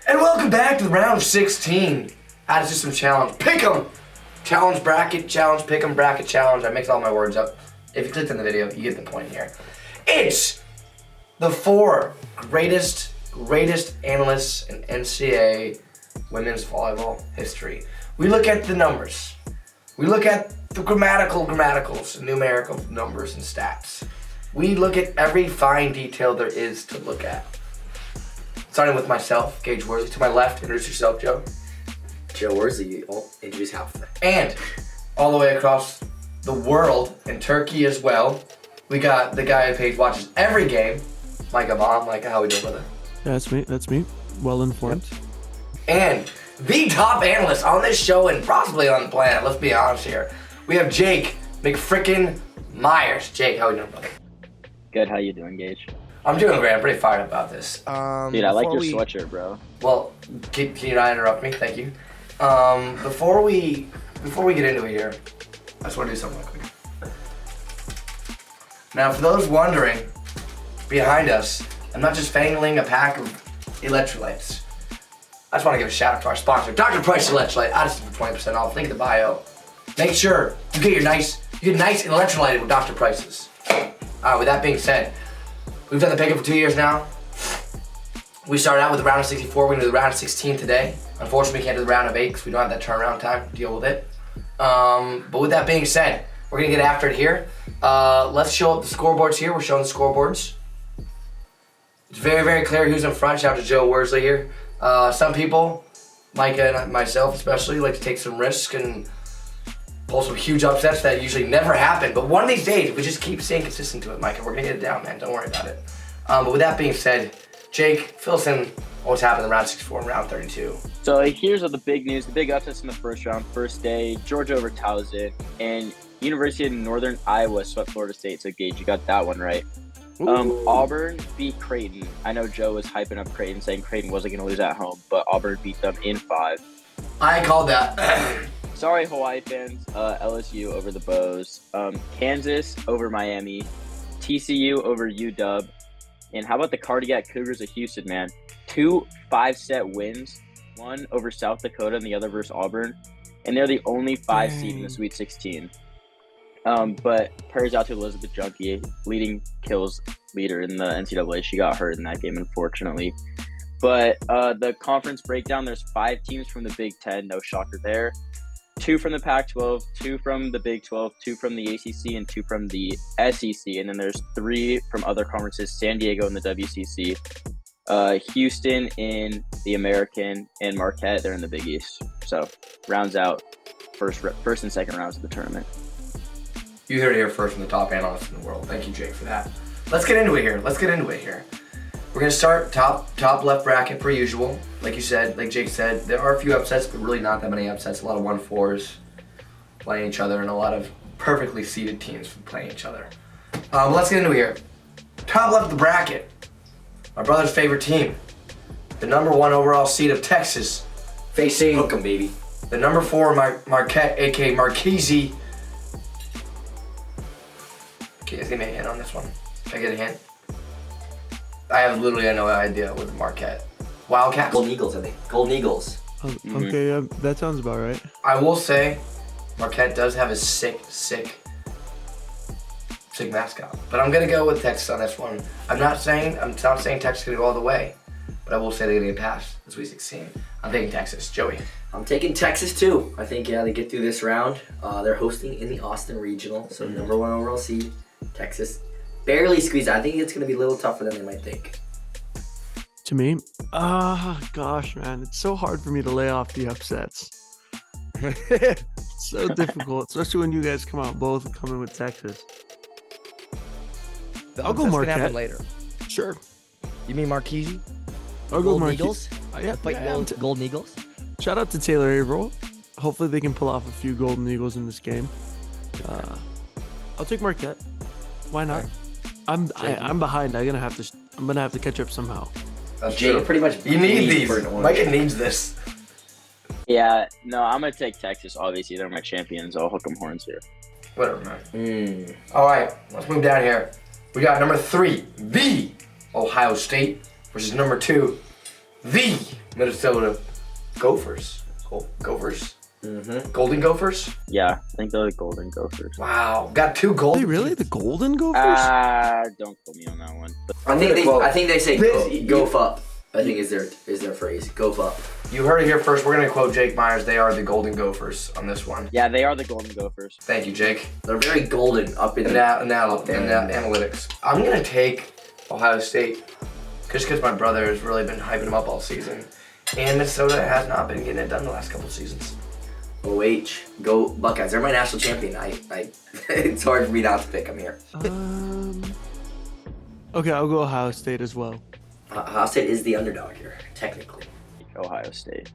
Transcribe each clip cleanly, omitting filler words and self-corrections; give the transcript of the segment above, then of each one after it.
And welcome back to round 16. Out of System Challenge. Pick 'em! Challenge, bracket, challenge, pick 'em, bracket, challenge. I mixed all my words up. If you clicked on the video, you get the point here. It's the 4 greatest analysts in NCAA women's volleyball history. We look at the numbers. We look at the grammaticals, numerical numbers and stats. We look at every fine detail there is to look at. Starting with myself, Gage Worsley. To my left, introduce yourself, Joe. Joe Worsley, introduce half of it. And all the way across the world, in Turkey as well, we got the guy who watches every game, Micah Baum. Micah, how we doing, brother? Yeah, that's me. Well informed. Yep. And the top analyst on this show and possibly on the planet, let's be honest here. We have Jake McFrickin Myers. Jake, how we doing, brother? Good, how you doing, Gage? I'm doing great. I'm pretty fired up about this. Dude, I like your sweatshirt, bro. Well, can you not interrupt me? Thank you. Before we get into it here, I just want to do something real quick. Now, for those wondering, behind us, I'm not just fangling a pack of electrolytes. I just want to give a shout out to our sponsor, Dr. Price Electrolyte. I just for 20% off. Link in the bio. Make sure you get nice and electrolyted with Dr. Price's. With that being said, we've done the pick-up for 2 years now. We started out with the round of 64. We're going to do the round of 16 today. Unfortunately, we can't do the round of 8 because we don't have that turnaround time to deal with it. But with that being said, we're going to get after it here. Let's show up the scoreboards here. We're showing the scoreboards. It's very, very clear who's in front. Shout out to Joe Worsley here. Some people, Micah and myself especially, like to take some risks and pull some huge upsets that usually never happen. But one of these days, if we just keep staying consistent to it, Micah, we're going to get it down, man. Don't worry about it. But with that being said, Jake, fill us in on what's happened in round 64 and round 32. So here's the big news. The big upsets in the first round. First day, Georgia over Towson, and University of Northern Iowa swept Florida State. So Gage, you got that one right. Auburn beat Creighton. I know Joe was hyping up Creighton, saying Creighton wasn't going to lose at home, but Auburn beat them in 5. I called that. Sorry, Hawaii fans. LSU over the Bows. Kansas over Miami. TCU over UW. And how about the Cardiac Cougars of Houston, man? 2 5-set wins. One over South Dakota and the other versus Auburn. And they're the only 5 seed in the Sweet 16. But prayers out to Elizabeth Junkie, leading kills leader in the NCAA. She got hurt in that game, unfortunately. But the conference breakdown, there's 5 teams from the Big Ten. No shocker there. 2 from the Pac-12, 2 from the Big 12, 2 from the ACC, and 2 from the SEC. And then there's 3 from other conferences, San Diego in the WCC, Houston in the American, and Marquette, they're in the Big East. So rounds out first and second rounds of the tournament. You heard it here first from the top analyst in the world. Thank you, Jake, for that. Let's get into it here. We're going to start top left bracket per usual. Like you said, like Jake said, there are a few upsets, but really not that many upsets. A lot of 1-4s playing each other and a lot of perfectly seeded teams playing each other. Let's get into it here. Top left of the bracket, my brother's favorite team, the number 1 overall seed of Texas, facing Hook 'em, baby. the number 4 Marquette, a.k.a. Marquise. Okay, give me a hint on this one. Can I get a hint? I have literally no idea with Marquette. Wildcats? Golden Eagles, I think. Golden Eagles. Okay, yeah, that sounds about right. I will say Marquette does have a sick mascot. But I'm going to go with Texas on this one. I'm not saying Texas is going to go all the way, but I will say they're going to get past the Sweet 16. I'm taking Texas. Joey? I'm taking Texas, too. I think, they get through this round. They're hosting in the Austin Regional, so number 1 overall seed, Texas. Barely squeezed out. I think it's going to be a little tougher than they might think. To me, gosh, man, it's so hard for me to lay off the upsets. It's so difficult, especially when you guys come out both coming with Texas. I'll go Marquette. Happen later. Sure. You mean Marquise? I'll go Golden Marquise. Eagles? Yeah. Golden Eagles? Shout out to Taylor Averill. Hopefully they can pull off a few Golden Eagles in this game. I'll take Marquette. Why not? I'm behind. I'm gonna have to catch up somehow. That's Jake true. pretty much. You need these. for an orange. Micah needs this. Yeah, no, I'm going to take Texas. Obviously, they're my champions. I'll hook 'em horns here. Whatever, man. All right, let's move down here. We got number 3, the Ohio State, versus number 2, the Minnesota Gophers. Gophers? Mm-hmm. Golden Gophers? Yeah, I think they're the Golden Gophers. Wow. Got 2 Are gold. they really the Golden Gophers? Don't quote me on that one. But I think they say This- go up. I think is their phrase. Go up. You heard it here first. We're going to quote Jake Myers. They are the Golden Gophers on this one. yeah, they are the Golden Gophers. Thank you, Jake. They're very golden up in And the analytics. I'm going to take Ohio State just because my brother has really been hyping them up all season. And Minnesota has not been getting it done the last couple seasons. OH. Go Buckeyes. They're my national champion. It's hard for me not to pick them here. Okay, I'll go Ohio State as well. Ohio State is the underdog here, technically. Ohio State.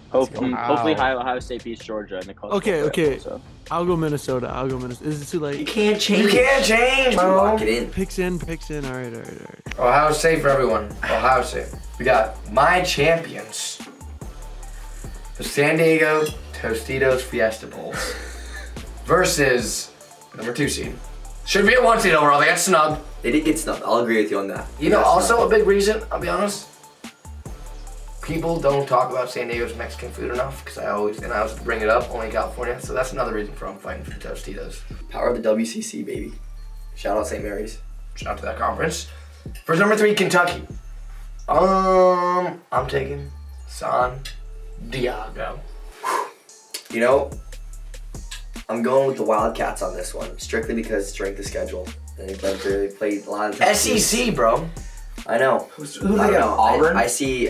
Hopefully Ohio State beats Georgia in the college. Okay, football okay. playoff, so. I'll go Minnesota. Is it too You late? can't change. You can't change, bro. Lock it in. Picks in. All right. Ohio State for everyone. Ohio State. We got my champions. The San Diego Tostitos Fiesta Bowls versus number 2 seed. Should be a 1 seed overall. They got snubbed. They did get snubbed. I'll agree with you on that. You know, also a big reason, I'll be honest, people don't talk about San Diego's Mexican food enough because I always bring it up only in California. So that's another reason for I'm fighting for the Tostitos. Power of the WCC, baby. Shout out St. Mary's. Shout out to that conference. For number 3, Kentucky. I'm taking San Diego. You know, I'm going with the Wildcats on this one, strictly because strength of schedule. They played a lot of times. SEC, bro. I know. Who do I they don't got? know. Auburn? I see.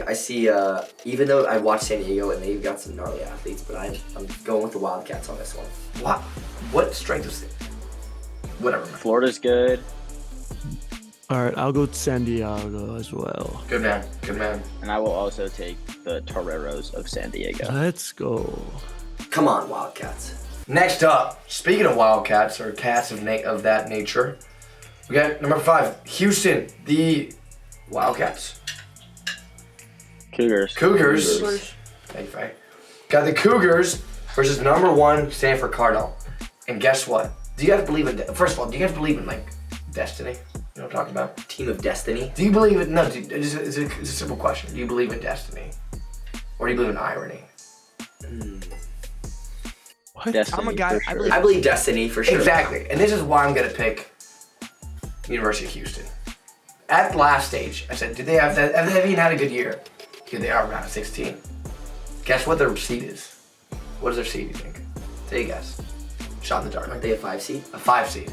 Even though I watched San Diego and they've got some gnarly athletes, but I'm going with the Wildcats on this one. What strength is it? Whatever, man. Florida's good, All right, I'll go to San Diego as well. Good man. Good man. and I will also take the Toreros of San Diego. Let's go. Come on, Wildcats. Next up, speaking of Wildcats or cats of that nature, we got number 5, Houston, the Wildcats. Cougars. Thank you, Frank. Got the Cougars versus number 1 Stanford Cardinal. And guess what? Do you guys believe in? First of all, do you guys believe in like destiny? You know what I'm talking about? Team of Destiny. Do you believe in? No, it's a simple question. Do you believe in destiny, or do you believe in irony? What? Destiny, I'm a guy. for sure. I believe Destiny for sure. Exactly, and this is why I'm gonna pick University of Houston. At the last stage, I said, have they even had a good year? Here they are, round of 16. Guess what their seed is? What is their seed, you think? Take a guess. Shot in the dark. Aren't they a 5 seed? A 5 seed.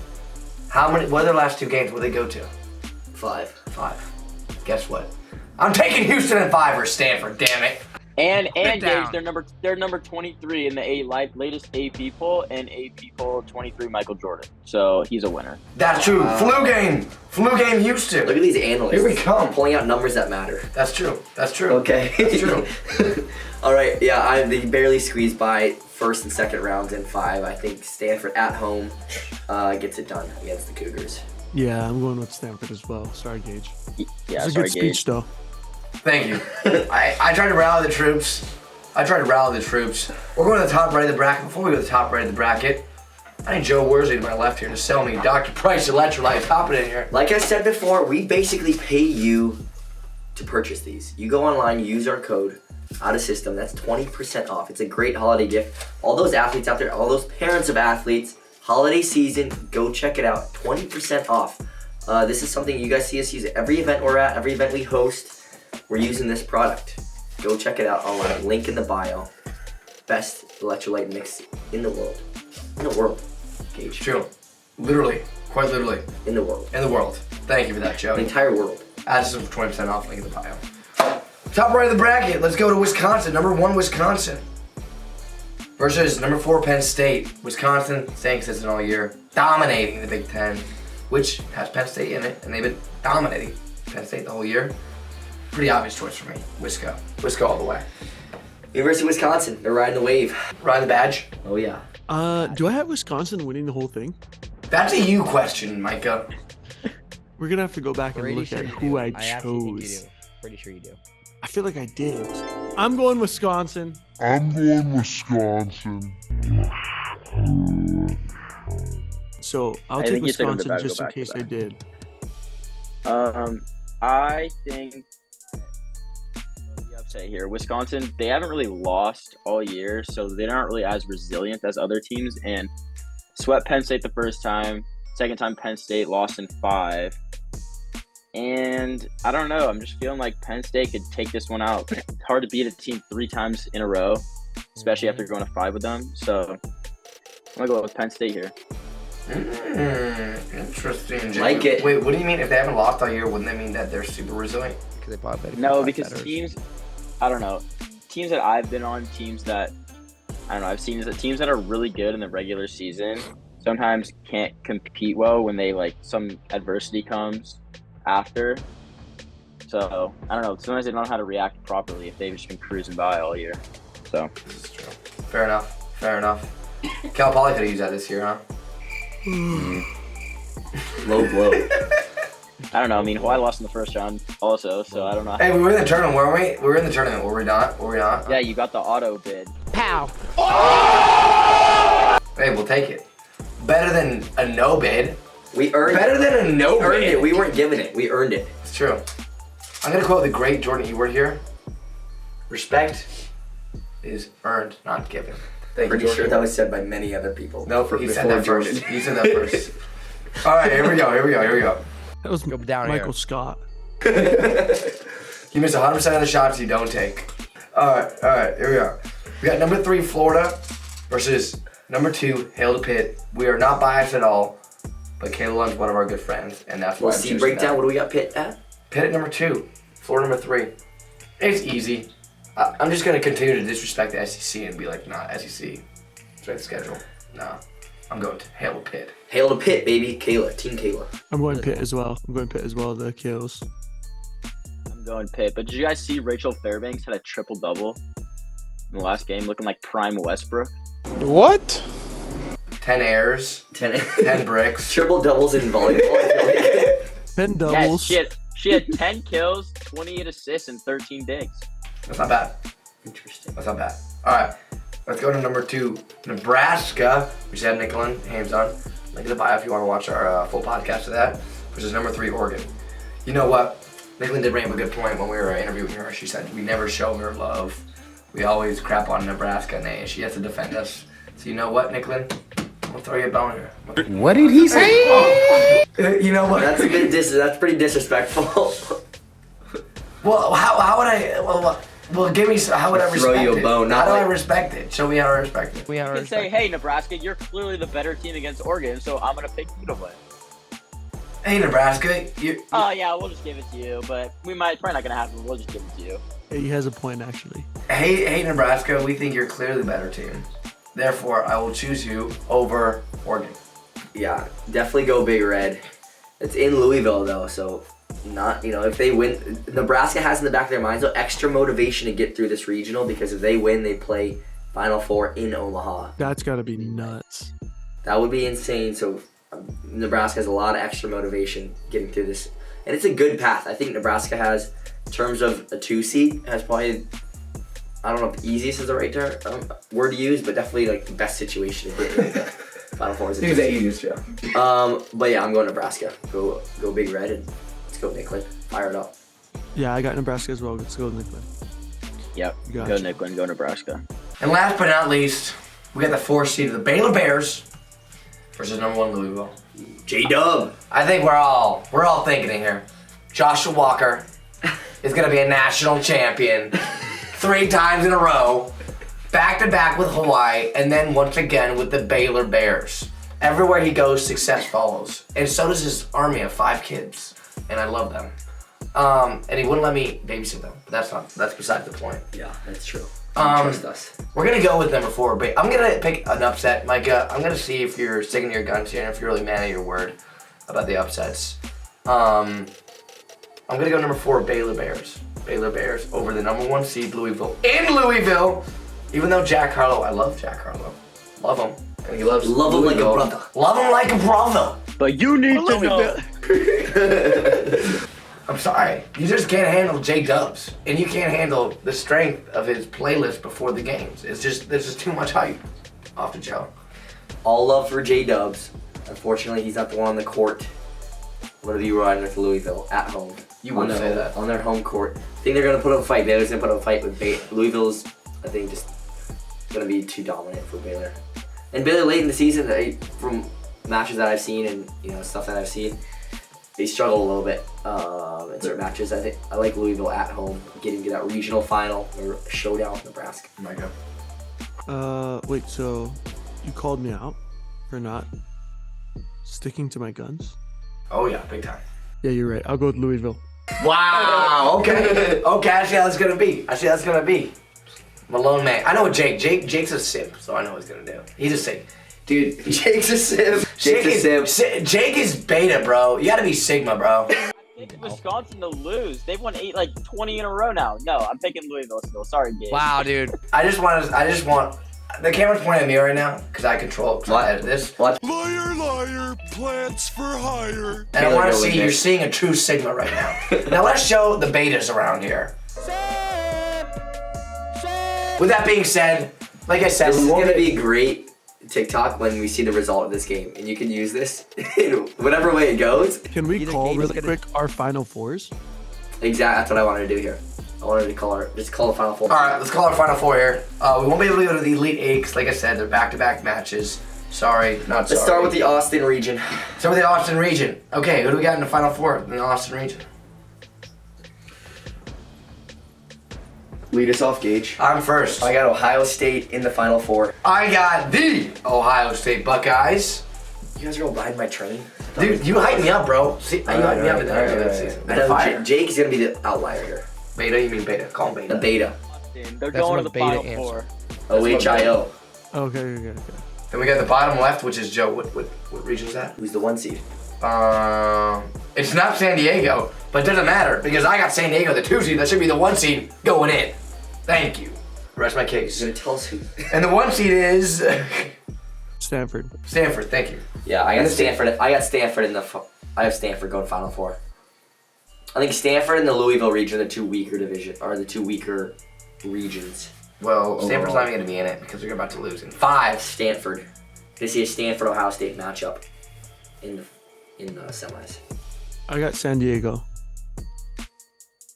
What are their last 2 games? What do they go to? 5. 5. Guess what? I'm taking Houston at 5 or Stanford, damn it. And down. Gage, they're number 23 in the latest AP poll, and AP poll 23 Michael Jordan. So he's a winner. That's true. Flu game Houston. Look at these analysts. Here we come. Pulling out numbers that matter. That's true. Okay. That's true. All right. Yeah, they barely squeezed by first and second rounds in 5. I think Stanford at home gets it done against the Cougars. Yeah, I'm going with Stanford as well. Sorry, Gage. Yeah, It's a sorry, good Gage. speech, though. Thank you. I tried to rally the troops. We're going to the top right of the bracket. Before we go to the top right of the bracket, I need Joe Worsley to my left here to sell me Dr. Price electrolytes. Hop it in here. Like I said before, we basically pay you to purchase these. You go online, you use our code, out of system. That's 20% off. It's a great holiday gift. All those athletes out there, all those parents of athletes, holiday season, go check it out. 20% off. This is something you guys see us use at every event we're at, every event we host. We're using this product. Go check it out online. Link in the bio. Best electrolyte mix in the world. In the world, Gage. True. Literally. Quite literally. In the world. In the world. Thank you for that, Joe. The entire world. Add some 20% off. Link in the bio. Top right of the bracket. Let's go to Wisconsin. Number 1, Wisconsin. Versus number 4, Penn State. Wisconsin, staying consistent all year. Dominating the Big Ten. Which has Penn State in it. And they've been dominating Penn State the whole year. Pretty obvious choice for me. Wisco all the way. University of Wisconsin. They're riding the wave. Ride the badge. Oh, yeah. Do I have Wisconsin winning the whole thing? That's a you question, Micah. We're gonna have to go back and Pretty look sure at you who do. I actually think you chose. do. Pretty sure you do. I feel like I did. I'm going Wisconsin. I'm going Wisconsin. So I'll I take think you took him to Wisconsin back- just go in back to case I back. did. I think say here. Wisconsin, they haven't really lost all year, so they're not really as resilient as other teams. And swept Penn State the first time. Second time Penn State lost in 5. And I don't know. I'm just feeling like Penn State could take this one out. It's hard to beat a team 3 times in a row, especially after going to 5 with them. So I'm going to go with Penn State here. Interesting. Like it. Wait, what do you mean if they haven't lost all year? Wouldn't that mean that they're super resilient? Because they bought better. No, because teams, I don't know. Teams that I've been on, teams that, I don't know, I've seen is that teams that are really good in the regular season sometimes can't compete well when they, like, some adversity comes after. So, I don't know. Sometimes they don't know how to react properly if they've just been cruising by all year. So. This is true. Fair enough. Fair enough. Cal Poly could have used that this year, huh? Low blow. I don't know. I mean, Hawaii lost in the first round also, so I don't know. Hey, we were in the tournament, weren't we? We were in the tournament, were we not? Were we not? Yeah, you got the auto bid. Pow. Hey, we'll take it. Better than a no bid. We earned Better it. than a no We earned bid. it. We weren't given it. We earned it. It's true. I'm gonna quote the great Jordan Ewart here. Respect is earned, not given. Thank you, Pretty Jordan. sure that was said by many other people. No, he said that first. He said that first. All right, here we go. That was Go down Michael here. Scott. You miss 100% of the shots you don't take. All right, here we go. We got number 3, Florida, versus number 2, Hail to Pitt. We are not biased at all, but Kayla is one of our good friends, and that's why We'll I'm see choosing breakdown. that. What do we got Pitt at? Pitt at number 2, Florida number 3. It's easy. I'm just gonna continue to disrespect the SEC and be like, nah, SEC, straight schedule. Nah, I'm going to Hail to Pitt. Hail to Pitt, baby. Kayla. Team Kayla. I'm going Pitt as well. The Kills. I'm going Pitt. But did you guys see Rachel Fairbanks had a triple-double in the last game, looking like prime Westbrook? What? 10 airs, 10 bricks. triple doubles in volleyball. 10 Yes, doubles. she had 10 kills, 28 assists, and 13 digs. That's not bad. Interesting. That's not bad. All right, let's go to number 2, Nebraska. We just had Nicklin, Hames on. Link in the bio if you want to watch our full podcast of that. Versus number 3, Oregon. You know what? Nicklin did bring up a good point when we were interviewing her. She said we never show her love. We always crap on Nebraska, and she has to defend us. So you know what, Nicklin? I'll throw you a bone here. What did he say? You know what? That's a bit that's pretty disrespectful. Well, how would I? Well, give me. How would I respect Throw you a it? bone, How not do I like- respect it? Show me how I respect it. We have You can say, hey, Nebraska, you're clearly the better team against Oregon, so I'm going to pick you to win. Hey, Nebraska, you. Oh, yeah, we'll just give it to you, but probably not going to happen. We'll just give it to you. He has a point, actually. Hey, Nebraska, we think you're clearly the better team. Therefore, I will choose you over Oregon. Yeah, definitely go Big Red. It's in Louisville though, so not, if they win, Nebraska has in the back of their minds though extra motivation to get through this regional, because if they win, they play Final Four in Omaha. That's got to be nuts. That would be insane. So Nebraska has a lot of extra motivation getting through this, and it's a good path. I think Nebraska has, in terms of a 2 seed, has probably, I don't know if easiest is the right word to use, but definitely like the best situation to get in the Final Four. Is a 2 seed. easiest, yeah. But yeah, I'm going Nebraska. Go Big Red, and let's go Nicklin. Fire it up. Yeah, I got Nebraska as well. Let's go Nicklin. Yep, Gotcha. go Nicklin, go Nebraska. And last but not least, we got the 4th seed of the Baylor Bears versus number 1 Louisville. J-Dub. I think we're all thinking it here. Joshua Walker is gonna be a national champion 3 times in a row, back to back with Hawaii, and then once again with the Baylor Bears. Everywhere he goes, success follows, and so does his army of 5 kids, and I love them. And he wouldn't let me babysit them, but that's beside the point. Yeah, that's true. Trust us. We're gonna go with number 4, but I'm gonna pick an upset. Micah, I'm gonna see if you're sticking to your guns here and if you're really man of your word about the upsets. I'm gonna go number 4, Baylor Bears. Baylor Bears over the number 1 seed, Louisville. In Louisville! Even though Jack Harlow, I love Jack Harlow. Love him. And he loves Love him like a Louisville. brother. Love him like a brother. But you need to know. I'm sorry. You just can't handle J-Dubs. And you can't handle the strength of his playlist before the games. There's just too much hype off the Joe. All love for J-Dubs. Unfortunately, he's not the one on the court. What are you riding with Louisville at home? You wouldn't say that. On their home court. I think they're gonna put up a fight. Baylor's gonna put up a fight with Louisville's. I think just gonna be too dominant for Baylor. And Baylor late in the season, from matches that I've seen and stuff that I've seen, they struggle a little bit in certain matches. I think I like Louisville at home, getting to that regional final or showdown with Nebraska. Oh my God. Wait, so you called me out for not sticking to my guns? Oh yeah, big time. Yeah, you're right. I'll go with Louisville. Wow. Okay. Okay. I see how that's gonna be. I'm a lone man. I know what Jake's a simp, so I know what he's gonna do. He's a simp. Dude, Jake's a simp. Jake is beta, bro. You gotta be Sigma, bro. I'm picking Wisconsin to lose. They've won 20 in a row now. No, I'm picking Louisville still. Sorry, Gabe. Wow, dude. I just want. The camera's pointing at me right now because I control this. What? Liar, liar, plants for hire. And I want to see you're seeing a true Sigma right now. Now let's show the betas around here. With that being said, like I said, This is gonna be great TikTok when we see the result of this game, and you can use this in whatever way it goes. Can we Either call Gabe is really gonna- quick our Final Fours? Exactly, that's what I wanted to do here. I wanted to call the Final Four. All right, let's call our Final Four here. We won't be able to go to the Elite Eight because, like I said, they're back-to-back matches. Sorry, not sorry. Let's start with the Austin region. Start with the Austin region. Okay, who do we got in the Final Four in the Austin region? Lead us off, Gage. I'm first. I got Ohio State in the Final Four. I got the Ohio State Buckeyes. You guys are all behind my train. Dude, you hyped me up, bro. See, you hyped me up in Alright, the alright. season. I know Fire. Jake's gonna be the outlier here. Beta, you mean beta? Call him The beta. beta. They're That's going to what the beta Final answer. Four. OHIO. Okay. Then we got the bottom left, which is Joe. What region is that? Who's the 1 seed? It's not San Diego, but it doesn't matter because I got San Diego, the 2 seed. That should be the 1 seed going in. Thank you. Rest my case. He's gonna tell us who. And the 1 seed is Stanford. Stanford. Thank you. Yeah, I got Stanford. I have Stanford going Final Four. I think Stanford and the Louisville region are the two weaker regions. Well, Stanford's not even going to be in it because we're about to lose in 5. Stanford. They see a Stanford Ohio State matchup in the semis. I got San Diego.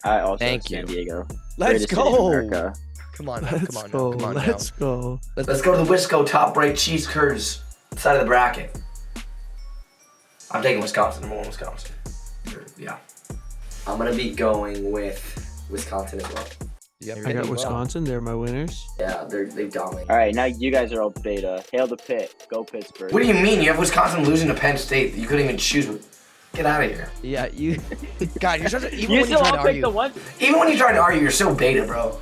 I also Thank have San you. Diego. Let's Greatest city in go. America. Come on now. Let's go. Let's go. Let's go to the Wisco top right cheese curds side of the bracket. I'm taking Wisconsin. Number 1 Wisconsin. Yeah. I'm gonna be going with Wisconsin as well. I got Wisconsin. They're my winners. Yeah, they dominate. All right, now you guys are all beta. Hail the pit. Go Pittsburgh. What do you mean? You have Wisconsin losing to Penn State. You couldn't even choose. Get out of here. Yeah, you. God, you're such a. Even You when you still try to all pick argue. the one. Even when you try to argue, you're so beta, bro.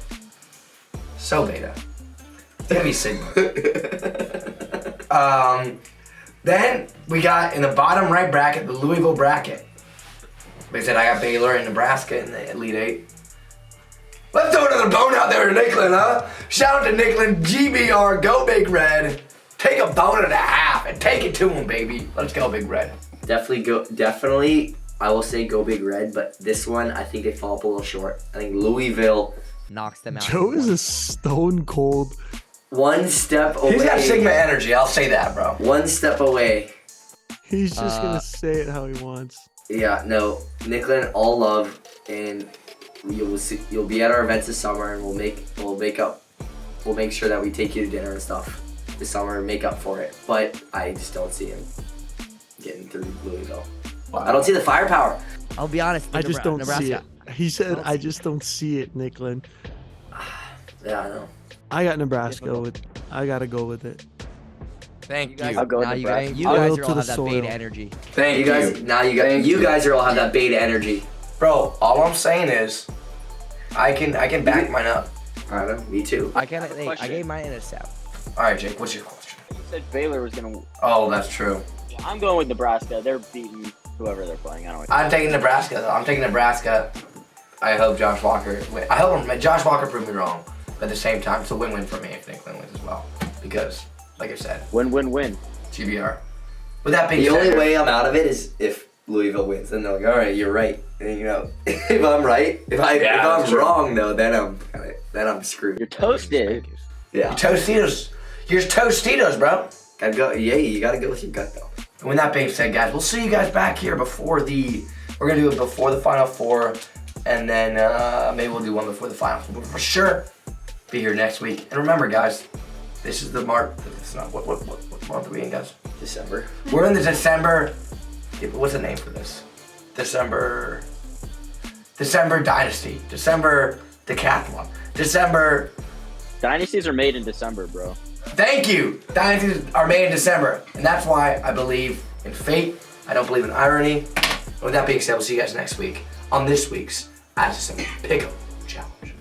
So beta. You gotta be Sigma. Then we got in the bottom right bracket, the Louisville bracket. Like I said, I got Baylor and Nebraska in the Elite Eight. Let's throw another bone out there to Nicklin, huh? Shout out to Nicklin, GBR, go Big Red. Take a bone and a half and take it to him, baby. Let's go, Big Red. Definitely, I will say go Big Red, but this one, I think they fall up a little short. I think Louisville, Knocks them out. Joe is a stone cold. one step away. He's got Sigma energy, I'll say that, bro. One step away. He's just gonna say it how he wants. Yeah, no, Nicklin, all love, and you'll be at our events this summer, and we'll make sure that we take you to dinner and stuff this summer and make up for it. But I just don't see him getting through Louisville. I don't see the firepower. I'll be honest. I just don't Nebraska. see it. He said, "I just don't see it, Nicklin." Yeah, I know. I got Nebraska with. I gotta go with it. Thank I'll you. go with Now you guys, Nebraska. you Oil guys to are all the have that soil. beta energy. Thank You guys, now you guys are all have that beta energy. Bro, all I'm saying is, I can back mine up. I know. Me too. I kind of think I Question. gave mine in a sap. All right, Jake, what's your question? You said Baylor was gonna. Oh, that's true. I'm going with Nebraska. They're beating whoever they're playing. I don't know. I'm taking Nebraska, though. I'm taking Nebraska. I hope Josh Walker win. I hope Josh Walker proved me wrong. But at the same time, it's a win-win for me if Nicklin wins as well. Because, like I said, Win. GBR. With that being The said, only way I'm out of it is if Louisville wins. Then they're like, all right, you're right. And if I'm right, if I'm that's true. wrong though, then I'm screwed. You're toasted. Yeah. Tostitos. You're Tostitos, bro. Gotta go. Yeah, you gotta go with your gut though. And with that being said, guys, we'll see you guys back here before the We're gonna do it before the Final Four, and then maybe we'll do one before the Final Four. But for sure, be here next week. And remember, guys, this is the mark. It's not what month are we in, guys? December. We're in the December. What's the name for this? December Dynasty. December Decathlon. December. Dynasties are made in December, bro. Thank you. Dynasties are made in December, and that's why I believe in fate. I don't believe in irony. With that being said, we'll see you guys next week on this week's Addison Pick'em Challenge.